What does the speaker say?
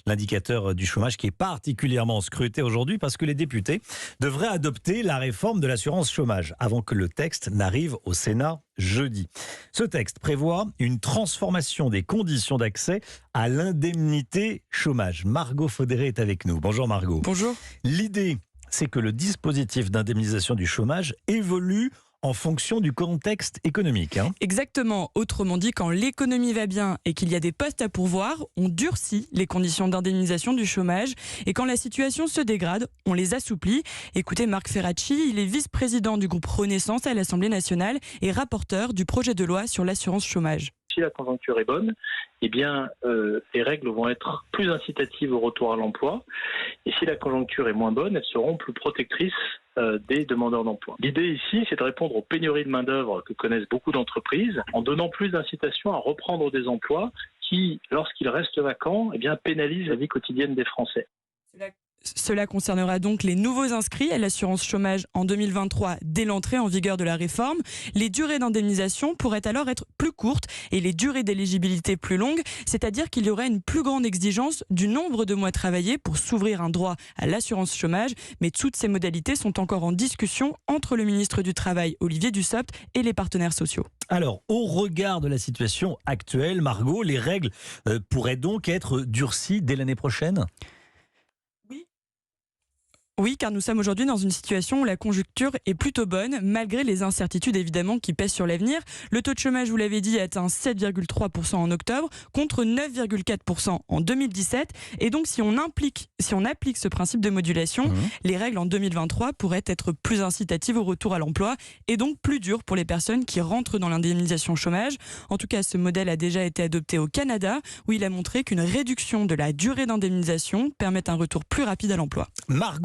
L'indicateur du chômage qui est particulièrement scruté aujourd'hui parce que les députés devraient adopter la réforme de l'assurance chômage avant que le texte n'arrive au Sénat jeudi. Ce texte prévoit une transformation des conditions d'accès à l'indemnité chômage. Margot Faudéré est avec nous. Bonjour Margot. Bonjour. L'idée, c'est que le dispositif d'indemnisation du chômage évolue en fonction du contexte économique. Exactement. Autrement dit, quand l'économie va bien et qu'il y a des postes à pourvoir, on durcit les conditions d'indemnisation du chômage. Et quand la situation se dégrade, on les assouplit. Écoutez Marc Ferracci, il est vice-président du groupe Renaissance à l'Assemblée nationale et rapporteur du projet de loi sur l'assurance chômage. Si la conjoncture est bonne, eh bien, les règles vont être plus incitatives au retour à l'emploi. Et si la conjoncture est moins bonne, elles seront plus protectrices des demandeurs d'emploi. L'idée ici, c'est de répondre aux pénuries de main-d'œuvre que connaissent beaucoup d'entreprises en donnant plus d'incitation à reprendre des emplois qui, lorsqu'ils restent vacants, eh bien, pénalisent la vie quotidienne des Français. Cela concernera donc les nouveaux inscrits à l'assurance chômage en 2023 dès l'entrée en vigueur de la réforme. Les durées d'indemnisation pourraient alors être plus courtes et les durées d'éligibilité plus longues, c'est-à-dire qu'il y aurait une plus grande exigence du nombre de mois travaillés pour s'ouvrir un droit à l'assurance chômage. Mais toutes ces modalités sont encore en discussion entre le ministre du Travail, Olivier Dussopt, et les partenaires sociaux. Alors, au regard de la situation actuelle, Margot, les règles pourraient donc être durcies dès l'année prochaine ? Oui, car nous sommes aujourd'hui dans une situation où la conjoncture est plutôt bonne, malgré les incertitudes évidemment qui pèsent sur l'avenir. Le taux de chômage, vous l'avez dit, atteint 7,3% en octobre, contre 9,4% en 2017. Et donc, si on applique ce principe de modulation, les règles en 2023 pourraient être plus incitatives au retour à l'emploi et donc plus dures pour les personnes qui rentrent dans l'indemnisation chômage. En tout cas, ce modèle a déjà été adopté au Canada, où il a montré qu'une réduction de la durée d'indemnisation permet un retour plus rapide à l'emploi. Margot